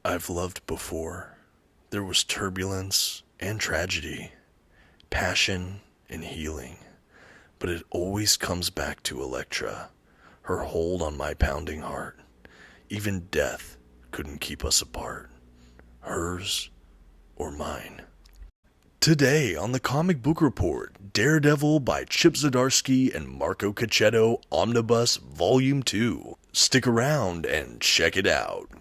I've loved before. There was turbulence and tragedy, passion and healing, but it always comes back to Elektra, her hold on my pounding heart. Even death couldn't keep us apart, hers or mine. Today on the Comic Book Report, Daredevil by Chip Zdarsky and Marco Checchetto Omnibus Volume 2. Stick around and check it out.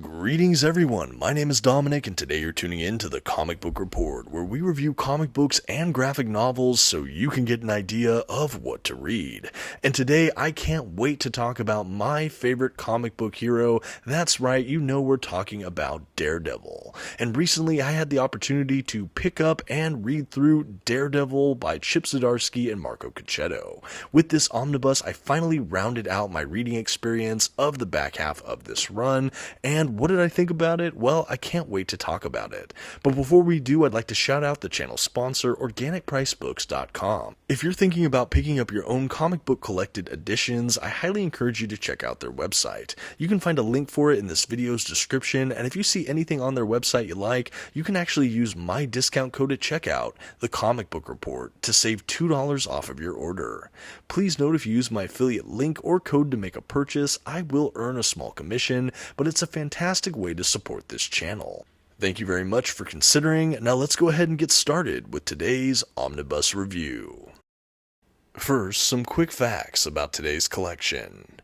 Greetings everyone, my name is Dominic and today you're tuning in to the Comic Book Report, where we review comic books and graphic novels so you can get an idea of what to read. And today I can't wait to talk about my favorite comic book hero. That's right, you know we're talking about Daredevil. And recently I had the opportunity to pick up and read through Daredevil by Chip Zdarsky and Marco Checchetto. With this omnibus I finally rounded out my reading experience of the back half of this run, and what did I think about it? Well, I can't wait to talk about it. But before we do, I'd like to shout out the channel sponsor, OrganicPriceBooks.com. If you're thinking about picking up your own comic book collected editions, I highly encourage you to check out their website. You can find a link for it in this video's description, and if you see anything on their website you like, you can actually use my discount code at checkout, The Comic Book Report, to save $2 off of your order. Please note if you use my affiliate link or code to make a purchase, I will earn a small commission, but it's a fantastic way to support this channel. Thank you very much for considering. Now let's go ahead and get started with today's omnibus review. First, some quick facts about today's collection.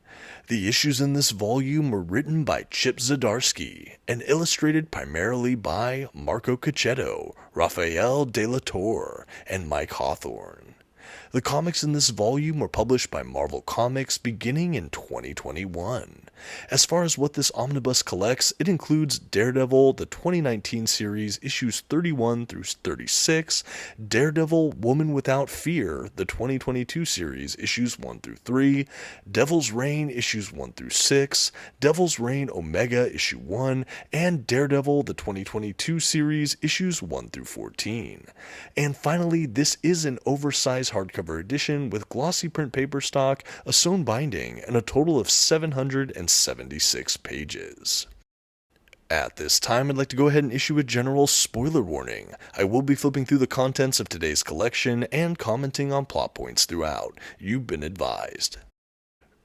The issues in this volume were written by Chip Zdarsky and illustrated primarily by Marco Checchetto, Raphael De La Torre, and Mike Hawthorne. The comics in this volume were published by Marvel Comics beginning in 2021. As far as what this omnibus collects, it includes Daredevil, the 2019 series, issues 31 through 36, Daredevil, Woman Without Fear, the 2022 series, issues 1 through 3, Devil's Reign, issues 1 through 6, Devil's Reign Omega, issue 1, and Daredevil, the 2022 series, issues 1 through 14. And finally, this is an oversized hardcover edition with glossy print paper stock, a sewn binding, and a total of 776 pages. At this time, I'd like to go ahead and issue a general spoiler warning. I will be flipping through the contents of today's collection and commenting on plot points throughout. You've been advised.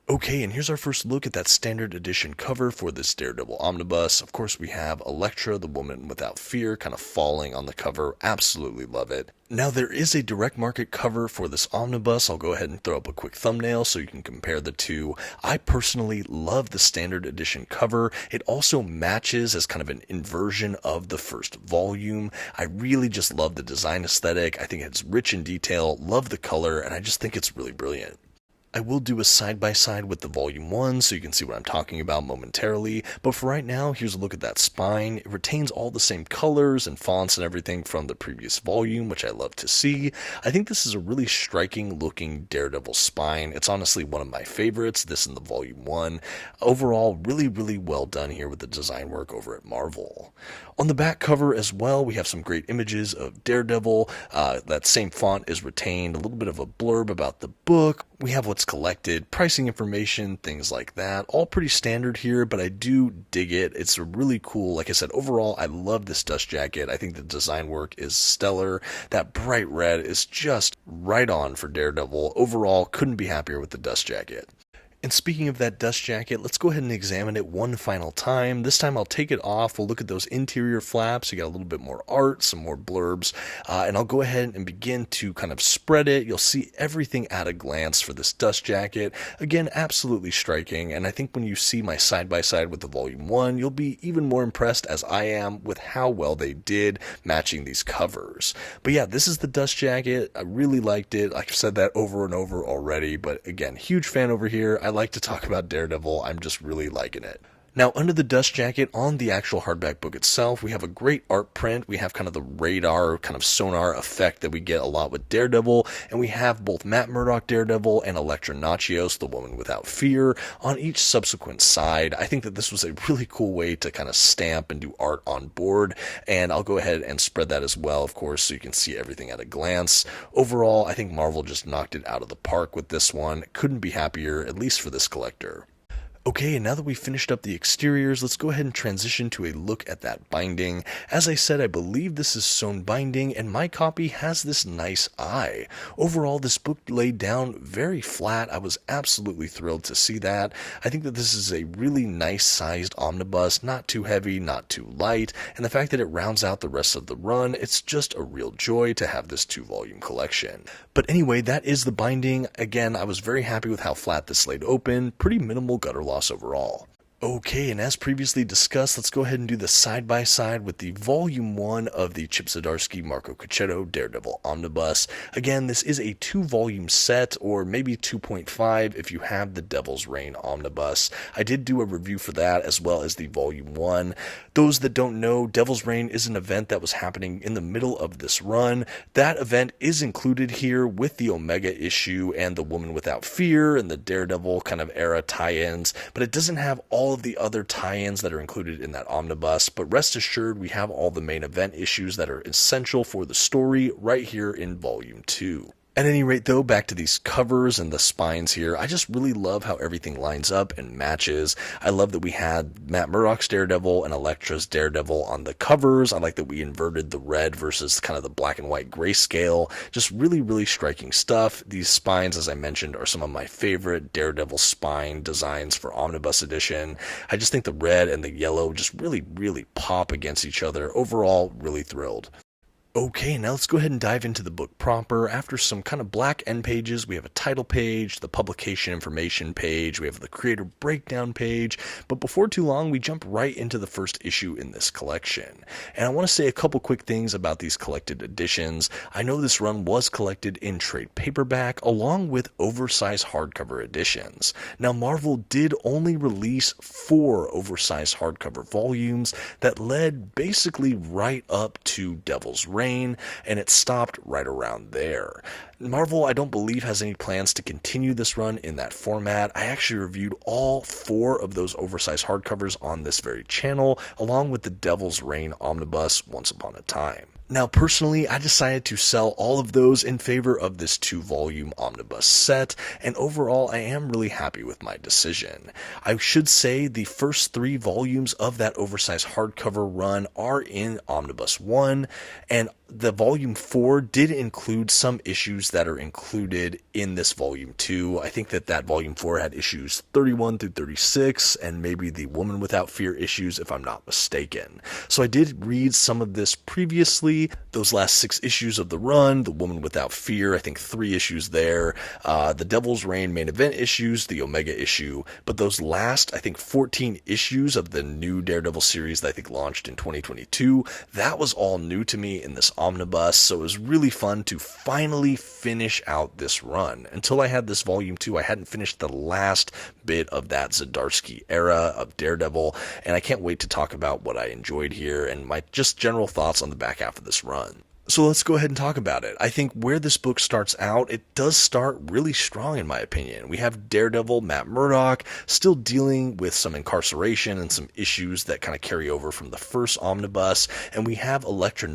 Okay, and here's our first look at that standard edition cover for this Daredevil omnibus. Of course, we have Elektra, the Woman Without Fear, kind of falling on the cover. Absolutely love it. Now, there is a direct market cover for this omnibus. I'll go ahead and throw up a quick thumbnail so you can compare the two. I personally love the standard edition cover. It also matches as kind of an inversion of the first volume. I really just love the design aesthetic. I think it's rich in detail, love the color, and I just think it's really brilliant. I will do a side-by-side with the Volume 1 so you can see what I'm talking about momentarily, but for right now, here's a look at that spine. It retains all the same colors and fonts and everything from the previous volume, which I love to see. I think this is a really striking looking Daredevil spine. It's honestly one of my favorites, this in the Volume 1. Overall, really well done here with the design work over at Marvel. On the back cover as well, we have some great images of Daredevil. That same font is retained, a little bit of a blurb about the book. We have what's collected, pricing information, things like that. All pretty standard here, but I do dig it. It's really cool. Like I said, overall, I love this dust jacket. I think the design work is stellar. That bright red is just right on for Daredevil. Overall, couldn't be happier with the dust jacket. And speaking of that dust jacket, let's go ahead and examine it one final time. This time I'll take it off. We'll look at those interior flaps. You got a little bit more art, some more blurbs, and I'll go ahead and begin to kind of spread it. You'll see everything at a glance for this dust jacket. Again, absolutely striking, and I think when you see my side-by-side with the Volume 1, you'll be even more impressed as I am with how well they did matching these covers. But yeah, this is the dust jacket. I really liked it. I've said that over and over already, but again, huge fan over here. I like to talk about Daredevil. I'm just really liking it. Now, under the dust jacket on the actual hardback book itself, we have a great art print. We have kind of the radar, kind of sonar effect that we get a lot with Daredevil, and we have both Matt Murdock Daredevil and Elektra, the Woman Without Fear, on each subsequent side. I think that this was a really cool way to kind of stamp and do art on board, and I'll go ahead and spread that as well, of course, so you can see everything at a glance. Overall, I think Marvel just knocked it out of the park with this one. Couldn't be happier, at least for this collector. Okay, and now that we've finished up the exteriors, let's go ahead and transition to a look at that binding. As I said, I believe this is sewn binding, and my copy has this nice eye. Overall, this book laid down very flat. I was absolutely thrilled to see that. I think that this is a really nice sized omnibus, not too heavy, not too light, and the fact that it rounds out the rest of the run, it's just a real joy to have this 2-volume collection. But anyway, that is the binding. Again, I was very happy with how flat this laid open. Pretty minimal gutter loss overall. Okay, and as previously discussed, let's go ahead and do the side-by-side with the Volume 1 of the Chip Zdarsky Marco Checchetto Daredevil Omnibus. Again, this is a 2-volume set, or maybe 2.5 if you have the Devil's Reign Omnibus. I did do a review for that, as well as the Volume 1. Those that don't know, Devil's Reign is an event that was happening in the middle of this run. That event is included here with the Omega issue and the Woman Without Fear and the Daredevil kind of era tie-ins, but it doesn't have all of the other tie-ins that are included in that omnibus. But rest assured, we have all the main event issues that are essential for the story right here in Volume 2. At any rate, though, back to these covers and the spines here, I just really love how everything lines up and matches. I love that we had Matt Murdock's Daredevil and Elektra's Daredevil on the covers. I like that we inverted the red versus kind of the black and white grayscale. Just really, really striking stuff. These spines, as I mentioned, are some of my favorite Daredevil spine designs for Omnibus Edition. I just think the red and the yellow just really, really pop against each other. Overall, really thrilled. Okay, now let's go ahead and dive into the book proper. After some kind of black end pages, we have a title page, the publication information page, we have the creator breakdown page, but before too long, we jump right into the first issue in this collection. And I want to say a couple quick things about these collected editions. I know this run was collected in trade paperback, along with oversized hardcover editions. Now, Marvel did only release 4 oversized hardcover volumes that led basically right up to Devil's Reign, and it stopped right around there. Marvel, I don't believe, has any plans to continue this run in that format. I actually reviewed all 4 of those oversized hardcovers on this very channel, along with the Devil's Reign Omnibus Once Upon a Time. Now, personally, I decided to sell all of those in favor of this 2-volume omnibus set, and overall, I am really happy with my decision. I should say the first 3 volumes of that oversized hardcover run are in Omnibus 1, and the Volume 4 did include some issues that are included in this Volume 2. I think that Volume 4 had issues 31 through 36, and maybe the Woman Without Fear issues, if I'm not mistaken. So I did read some of this previously. Those last 6 issues of the run, the Woman Without Fear, I think 3 issues there, the Devil's Reign main event issues, the Omega issue, but those last, I think 14 issues of the new Daredevil series that I think launched in 2022, that was all new to me in this omnibus, so it was really fun to finally finish out this run. Until I had this Volume 2, I hadn't finished the last bit of that Zdarsky era of Daredevil, and I can't wait to talk about what I enjoyed here and my just general thoughts on the back half of this run. So let's go ahead and talk about it. I think where this book starts out, it does start really strong in my opinion. We have Daredevil, Matt Murdock, still dealing with some incarceration and some issues that kind of carry over from the first omnibus, and we have Elektra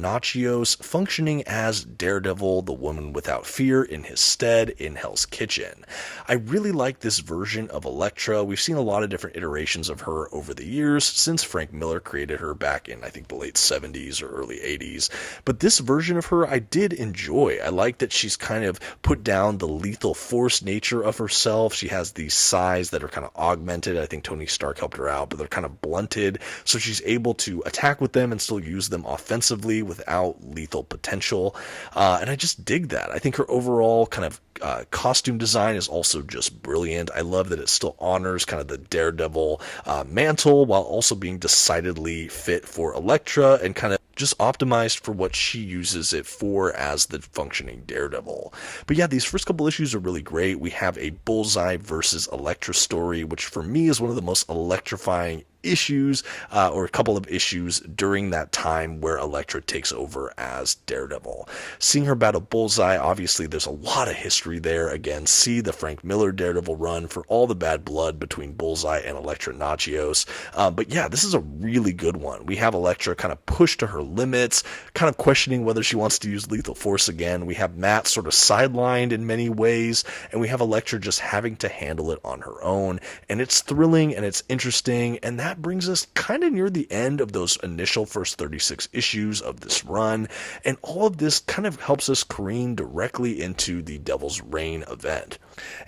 functioning as Daredevil, the Woman Without Fear, in his stead in Hell's Kitchen. I really like this version of Elektra. We've seen a lot of different iterations of her over the years since Frank Miller created her back in, I think, the late 70s or early 80s, but this version of her I did enjoy. I like that she's kind of put down the lethal force nature of herself. She has these size that are kind of augmented. I think Tony Stark helped her out, but they're kind of blunted, so she's able to attack with them and still use them offensively without lethal potential, and I just dig that. I think her overall kind of costume design is also just brilliant. I love that it still honors kind of the Daredevil mantle while also being decidedly fit for Elektra and kind of just optimized for what she uses it for as the functioning Daredevil. But yeah, these first couple issues are really great. We have a Bullseye versus Elektra story, which for me is one of the most electrifying issues, or a couple of issues during that time where Elektra takes over as Daredevil. Seeing her battle Bullseye, obviously there's a lot of history there. Again, see the Frank Miller Daredevil run for all the bad blood between Bullseye and Elektra Nachios. But yeah, this is a really good one. We have Elektra kind of pushed to her limits, kind of questioning whether she wants to use lethal force again. We have Matt sort of sidelined in many ways, and we have Elektra just having to handle it on her own. And it's thrilling and it's interesting, and that brings us kind of near the end of those initial first 36 issues of this run, and all of this kind of helps us careen directly into the Devil's Reign event.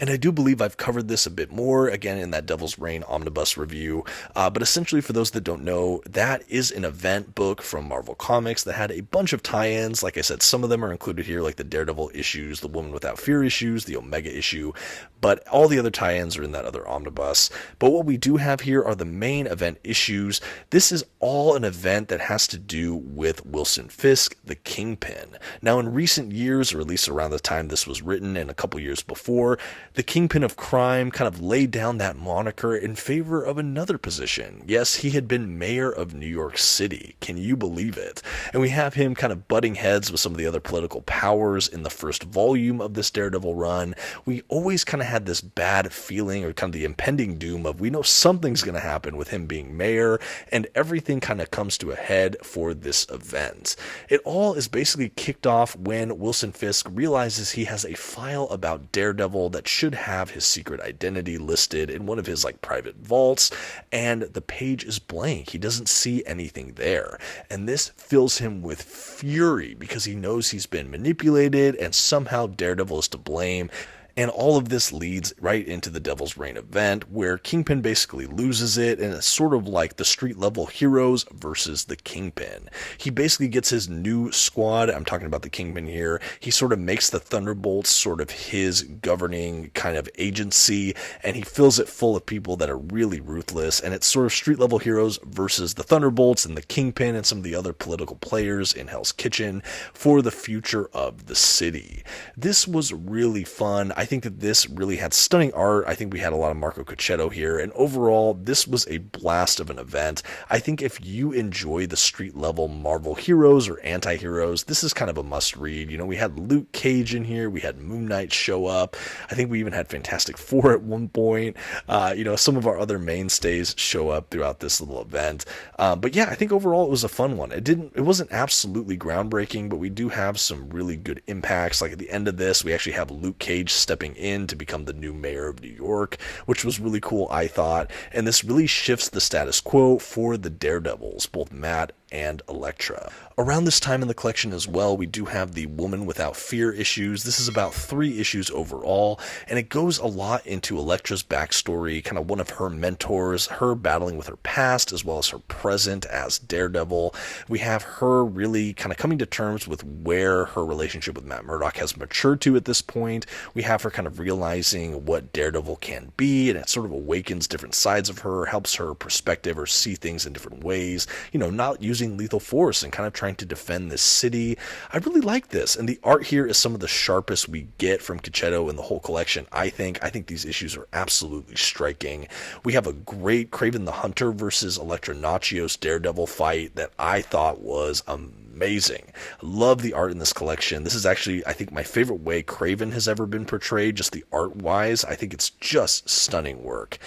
And I do believe I've covered this a bit more, again, in that Devil's Reign Omnibus review, but essentially, for those that don't know, that is an event book from Marvel Comics that had a bunch of tie-ins. Like I said, some of them are included here, like the Daredevil issues, the Woman Without Fear issues, the Omega issue, but all the other tie-ins are in that other omnibus. But what we do have here are the main event issues. This is all an event that has to do with Wilson Fisk, the Kingpin. Now, in recent years, or at least around the time this was written and a couple years before, the Kingpin of crime kind of laid down that moniker in favor of another position. Yes, he had been mayor of New York City. Can you believe it? And we have him kind of butting heads with some of the other political powers in the first volume of this Daredevil run. We always kind of had this bad feeling, or kind of the impending doom of, we know something's going to happen with him being mayor, and everything kind of comes to a head for this event. It all is basically kicked off when Wilson Fisk realizes he has a file about Daredevil that should have his secret identity listed in one of his private vaults, and the page is blank. He doesn't see anything there, and this fills him with fury because he knows he's been manipulated and somehow Daredevil is to blame. And all of this leads right into the Devil's Reign event, where Kingpin basically loses it, and it's sort of like the street-level heroes versus the Kingpin. He basically gets his new squad. I'm talking about the Kingpin here. He sort of makes the Thunderbolts sort of his governing kind of agency, and he fills it full of people that are really ruthless, and it's sort of street-level heroes versus the Thunderbolts and the Kingpin and some of the other political players in Hell's Kitchen for the future of the city. This was really fun. I think that this really had stunning art. I think we had a lot of Marco Checchetto here, and overall, this was a blast of an event. I think if you enjoy the street-level Marvel heroes or anti-heroes, this is kind of a must-read. You know, we had Luke Cage in here. We had Moon Knight show up. I think we even had Fantastic Four at one point. Some of our other mainstays show up throughout this little event. But yeah, I think overall it was a fun one. It wasn't absolutely groundbreaking, but we do have some really good impacts. Like at the end of this, we actually have Luke Cage stepping in to become the new mayor of New York, which was really cool, I thought. And this really shifts the status quo for the Daredevils, both Matt and Elektra. Around this time in the collection as well, we do have the Woman Without Fear issues. This is about 3 issues overall, and it goes a lot into Elektra's backstory, kind of one of her mentors, her battling with her past as well as her present as Daredevil. We have her really kind of coming to terms with where her relationship with Matt Murdock has matured to at this point. We have her kind of realizing what Daredevil can be, and it sort of awakens different sides of her, helps her perspective or see things in different ways, not using lethal force and kind of trying to defend this city. I really like this, and the art here is some of the sharpest we get from Checchetto in the whole collection. I think these issues are absolutely striking. We have a great Kraven the Hunter versus Elektra Nachios Daredevil fight that I thought was amazing. I love the art in this collection. This is actually, I think, my favorite way Kraven has ever been portrayed, just the art-wise. I think it's just stunning work.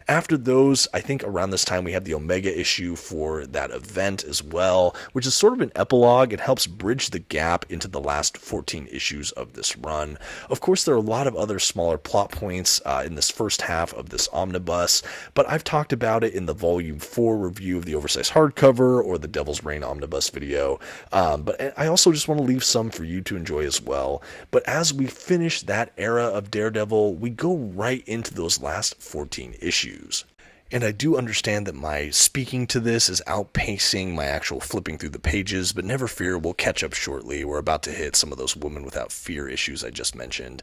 After those, I think around this time we have the Omega issue for that event as well, which is sort of an epilogue. It helps bridge the gap into the last 14 issues of this run. Of course, there are a lot of other smaller plot points in this first half of this omnibus, but I've talked about it in the Volume 4 review of the oversized hardcover or the Devil's Reign omnibus video. But I also just want to leave some for you to enjoy as well. But as we finish that era of Daredevil, we go right into those last 14 issues. And I do understand that my speaking to this is outpacing my actual flipping through the pages, but never fear, we'll catch up shortly. We're about to hit some of those Woman Without Fear issues I just mentioned.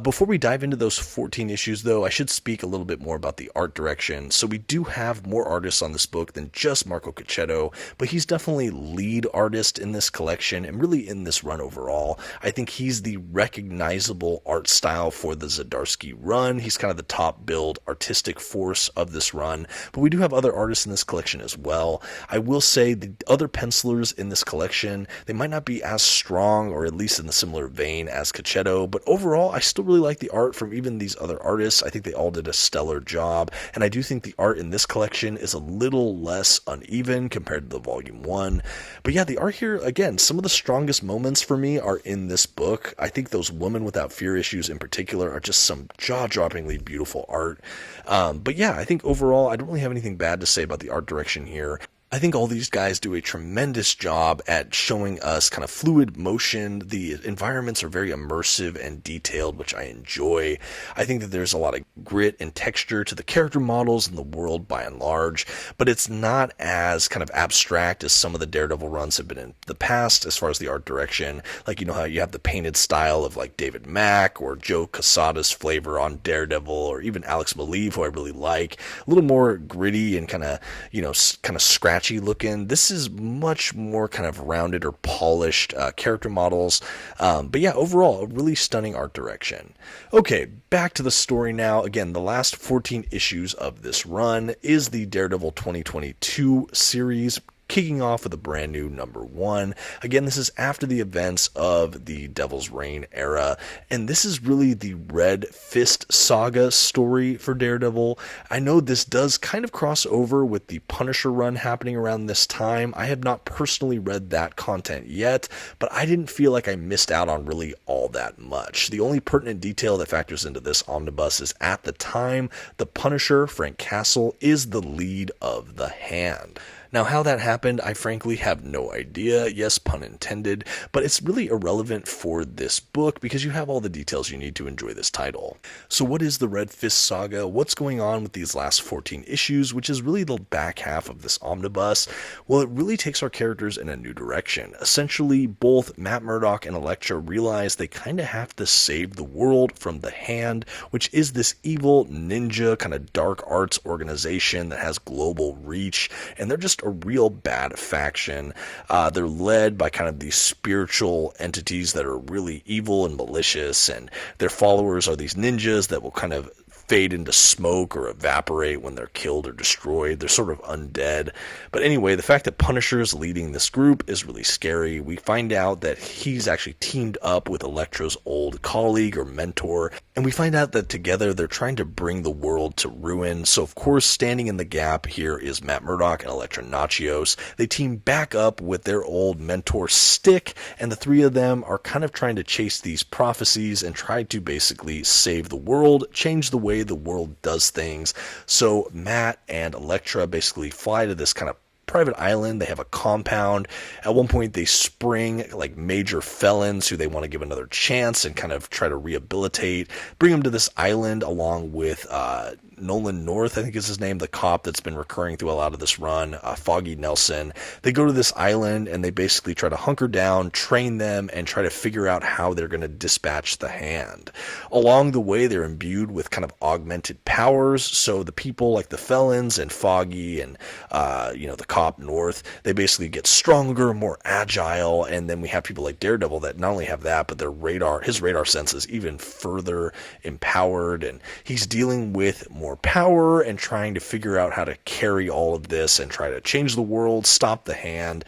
Before we dive into those 14 issues, though, I should speak a little bit more about the art direction. So we do have more artists on this book than just Marco Checchetto, but he's definitely lead artist in this collection and really in this run overall. I think he's the recognizable art style for the Zdarsky run. He's kind of the top billed artistic force of this run. run, but we do have other artists in this collection as well. I will say the other pencilers in this collection, they might not be as strong, or at least in the similar vein as Checchetto, but overall I still really like the art from even these other artists. I think they all did a stellar job, and I do think the art in this collection is a little less uneven compared to the volume 1. But yeah, the art here, again, some of the strongest moments for me are in this book. I think those Woman Without Fear issues in particular are just some jaw-droppingly beautiful art. But yeah, I think overall I don't really have anything bad to say about the art direction here. I think all these guys do a tremendous job at showing us kind of fluid motion. The environments are very immersive and detailed, which I enjoy. I think that there's a lot of grit and texture to the character models and the world by and large, but it's not as kind of abstract as some of the Daredevil runs have been in the past as far as the art direction. Like, you know how you have the painted style of like David Mack or Joe Quesada's flavor on Daredevil, or even Alex Maleev, who I really like. A little more gritty and kind of, kind of scratchy looking. This is much more kind of rounded or polished character models. But yeah, overall, a really stunning art direction. Okay, back to the story now. Again, the last 14 issues of this run is the Daredevil 2022 series, kicking off with a brand new number 1. Again, this is after the events of the Devil's Reign era, and this is really the Red Fist Saga story for Daredevil. I know this does kind of cross over with the Punisher run happening around this time. I have not personally read that content yet, but I didn't feel like I missed out on really all that much. The only pertinent detail that factors into this omnibus is, at the time, the Punisher, Frank Castle, is the lead of the Hand. Now, how that happened, I frankly have no idea. Yes, pun intended, but it's really irrelevant for this book because you have all the details you need to enjoy this title. So what is the Red Fist Saga? What's going on with these last 14 issues, which is really the back half of this omnibus? Well, it really takes our characters in a new direction. Essentially, both Matt Murdock and Elektra realize they kind of have to save the world from the Hand, which is this evil ninja kind of dark arts organization that has global reach, and they're just a real bad faction. They're led by kind of these spiritual entities that are really evil and malicious, and their followers are these ninjas that will kind of fade into smoke or evaporate when they're killed or destroyed. They're sort of undead. But anyway, the fact that Punisher is leading this group is really scary. We find out that he's actually teamed up with Elektra's old colleague or mentor, and we find out that together they're trying to bring the world to ruin. So of course, standing in the gap here is Matt Murdock and Elektra Nachios. They team back up with their old mentor Stick, and the three of them are kind of trying to chase these prophecies and try to basically save the world, change the way the world does things. So Matt and Elektra basically fly to this kind of private island. They have a compound. At one point they spring like major felons who they want to give another chance and kind of try to rehabilitate, bring them to this island along with Nolan North, I think is his name, the cop that's been recurring through a lot of this run, Foggy Nelson. They go to this island and they basically try to hunker down, train them, and try to figure out how they're going to dispatch the Hand. Along the way, they're imbued with kind of augmented powers, so the people like the felons and Foggy and the cop North, they basically get stronger, more agile, and then we have people like Daredevil that not only have that, but his radar sense is even further empowered, and he's dealing with more power and trying to figure out how to carry all of this and try to change the world, stop the Hand.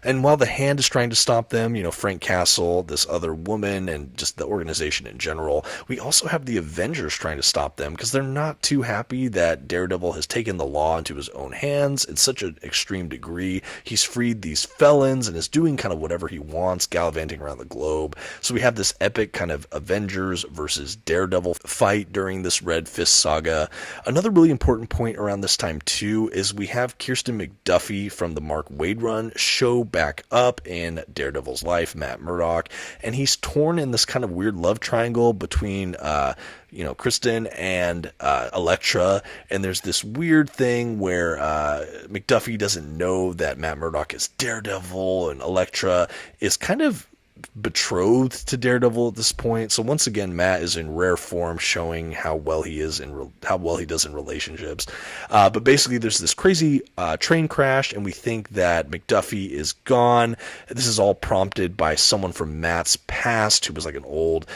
And while the Hand is trying to stop them, Frank Castle, this other woman, and just the organization in general, we also have the Avengers trying to stop them because they're not too happy that Daredevil has taken the law into his own hands in such an extreme degree. He's freed these felons and is doing kind of whatever he wants, gallivanting around the globe. So we have this epic kind of Avengers versus Daredevil fight during this Red Fist Saga. Another really important point around this time, too, is we have Kirsten McDuffie from the Mark Waid run show back up in Daredevil's life, Matt Murdock, and he's torn in this kind of weird love triangle between Kristen and Elektra, and there's this weird thing where McDuffie doesn't know that Matt Murdock is Daredevil, and Elektra is kind of betrothed to Daredevil at this point. So once again, Matt is in rare form, showing how well he is how well he does in relationships. But basically, there's this crazy train crash, and we think that McDuffie is gone. This is all prompted by someone from Matt's past who was like an old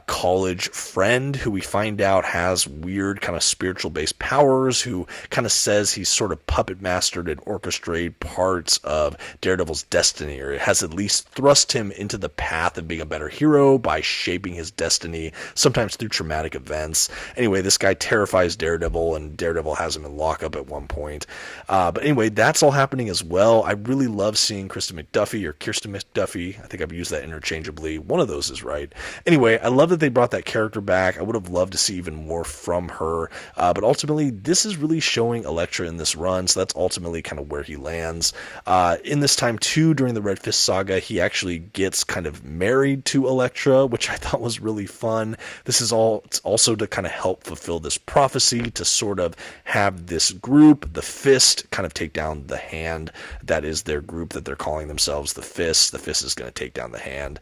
college friend who we find out has weird kind of spiritual based powers, who kind of says he's sort of puppet mastered and orchestrated parts of Daredevil's destiny, or has at least thrust him into the path of being a better hero by shaping his destiny, sometimes through traumatic events. Anyway, this guy terrifies Daredevil, and Daredevil has him in lockup at one point. But anyway, that's all happening as well. I really love seeing Kirsten McDuffie, or Kirsten McDuffie. I think I've used that interchangeably. One of those is right. Anyway, I love that they brought that character back. I would have loved to see even more from her. But ultimately, this is really showing Elektra in this run, so that's ultimately kind of where he lands. In this time, too, during the Red Fist Saga, he actually gets kind of married to Elektra, which I thought was really fun. This is also to kind of help fulfill this prophecy, to sort of have this group, the Fist, kind of take down the Hand. That is their group that they're calling themselves, the Fist. The Fist is going to take down the Hand.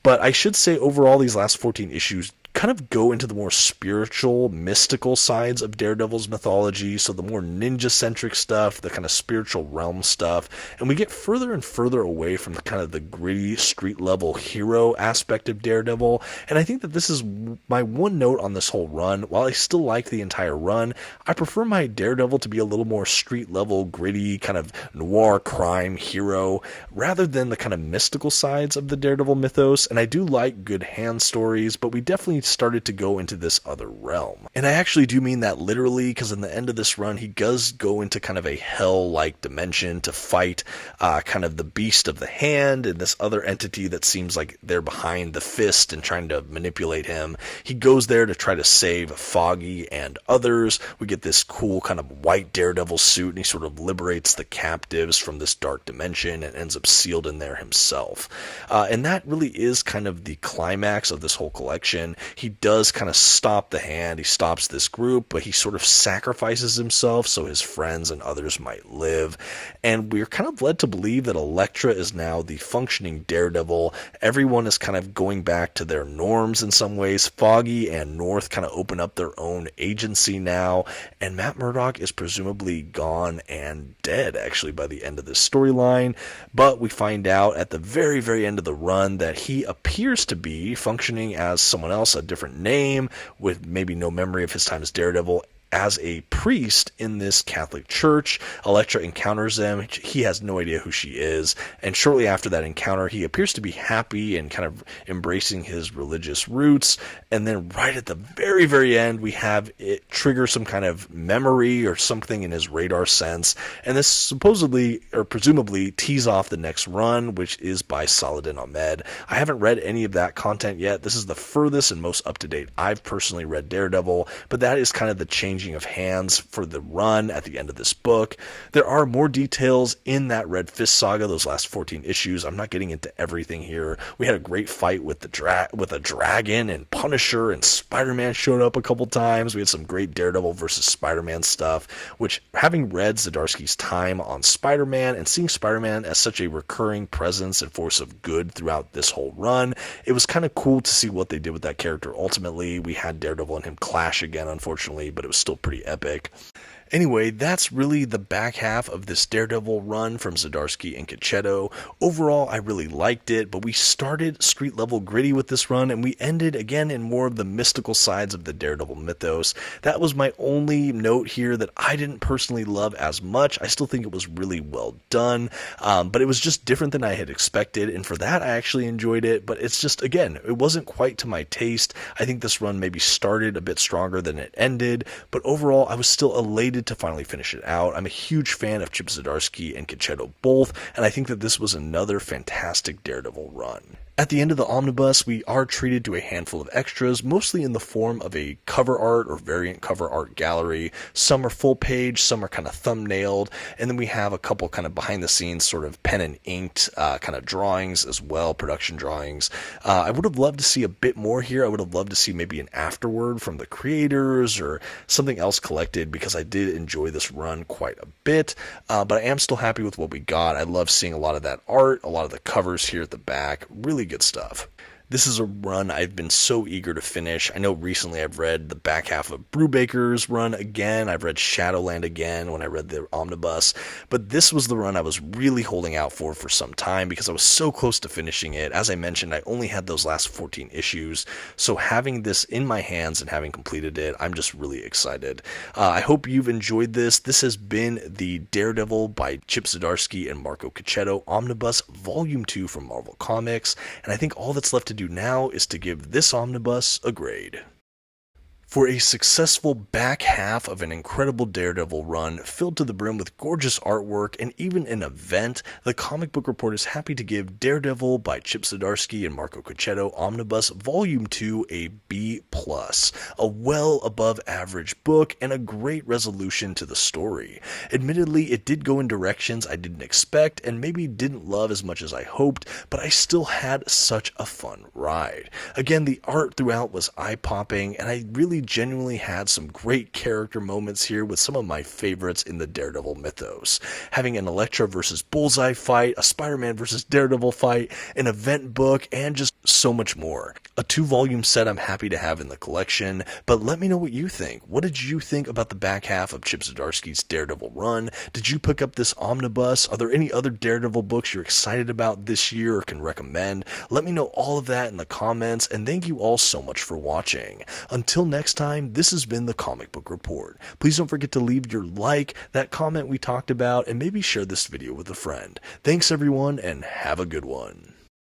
But I should say, overall, these last 14 issues kind of go into the more spiritual, mystical sides of Daredevil's mythology, so the more ninja-centric stuff, the kind of spiritual realm stuff, and we get further and further away from the kind of the gritty, street-level hero aspect of Daredevil, and I think that this is my one note on this whole run. While I still like the entire run, I prefer my Daredevil to be a little more street-level, gritty, kind of noir crime hero, rather than the kind of mystical sides of the Daredevil mythos, and I do like good hand stories, but we definitely started to go into this other realm. And I actually do mean that literally, because in the end of this run, he does go into kind of a hell-like dimension to fight kind of the beast of the Hand and this other entity that seems like they're behind the Fist and trying to manipulate him. He goes there to try to save Foggy and others. We get this cool kind of white Daredevil suit, and he sort of liberates the captives from this dark dimension and ends up sealed in there himself. And that really is kind of the climax of this whole collection. He does kind of stop the Hand, he stops this group, but he sort of sacrifices himself so his friends and others might live. And we're kind of led to believe that Elektra is now the functioning Daredevil. Everyone is kind of going back to their norms in some ways. Foggy and North kind of open up their own agency now, and Matt Murdock is presumably gone and dead, actually, by the end of this storyline. But we find out at the very, very end of the run that he appears to be functioning as someone else, a different name, with maybe no memory of his time as Daredevil, as a priest in this Catholic church. Elektra encounters them. He has no idea who she is. And shortly after that encounter, he appears to be happy and kind of embracing his religious roots. And then right at the very, very end, we have it trigger some kind of memory or something in his radar sense. And this supposedly or presumably tees off the next run, which is by Saladin Ahmed. I haven't read any of that content yet. This is the furthest and most up-to-date I've personally read Daredevil, but that is kind of the change of hands for the run at the end of this book. There are more details in that Red Fist Saga, those last 14 issues. I'm not getting into everything here. We had a great fight with a dragon, and Punisher and Spider-Man showed up a couple times. We had some great Daredevil versus Spider-Man stuff, which, having read Zdarsky's time on Spider-Man and seeing Spider-Man as such a recurring presence and force of good throughout this whole run, it was kind of cool to see what they did with that character. Ultimately, we had Daredevil and him clash again, unfortunately, but it was still pretty epic. Anyway, that's really the back half of this Daredevil run from Zdarsky and Checchetto. Overall, I really liked it, but we started street-level gritty with this run, and we ended again in more of the mystical sides of the Daredevil mythos. That was my only note here that I didn't personally love as much. I still think it was really well done, but it was just different than I had expected, and for that, I actually enjoyed it, but it's just, again, it wasn't quite to my taste. I think this run maybe started a bit stronger than it ended, but overall, I was still elated to finally finish it out. I'm a huge fan of Chip Zdarsky and Checchetto both, and I think that this was another fantastic Daredevil run. At the end of the omnibus, we are treated to a handful of extras, mostly in the form of a cover art or variant cover art gallery. Some are full page, some are kind of thumbnailed, and then we have a couple kind of behind the scenes sort of pen and inked kind of drawings as well, production drawings. I would have loved to see a bit more here. I would have loved to see maybe an afterword from the creators or something else collected, because I did enjoy this run quite a bit, but I am still happy with what we got. I love seeing a lot of that art, a lot of the covers here at the back. Really good stuff. This is a run I've been so eager to finish. I know recently I've read the back half of Brubaker's run again. I've read Shadowland again when I read the Omnibus. But this was the run I was really holding out for some time because I was so close to finishing it. As I mentioned, I only had those last 14 issues. So having this in my hands and having completed it, I'm just really excited. I hope you've enjoyed this. This has been the Daredevil by Chip Zdarsky and Marco Checchetto Omnibus Volume 2 from Marvel Comics. And I think all that's left to do now is to give this omnibus a grade. For a successful back half of an incredible Daredevil run filled to the brim with gorgeous artwork and even an event, the Comic Book Report is happy to give Daredevil by Chip Zdarsky and Marco Checchetto Omnibus Volume 2 a B+, a well above average book and a great resolution to the story. Admittedly, it did go in directions I didn't expect and maybe didn't love as much as I hoped, but I still had such a fun ride. Again, the art throughout was eye-popping, and I really genuinely had some great character moments here with some of my favorites in the Daredevil mythos. Having an Elektra versus Bullseye fight, a Spider-Man versus Daredevil fight, an event book, and just so much more. A 2-volume set I'm happy to have in the collection, but let me know what you think. What did you think about the back half of Chip Zdarsky's Daredevil run? Did you pick up this omnibus? Are there any other Daredevil books you're excited about this year or can recommend? Let me know all of that in the comments, and thank you all so much for watching. Until next time, this has been the Comic Book Report. Please don't forget to leave your like, that comment we talked about, and maybe share this video with a friend. Thanks everyone, and have a good one.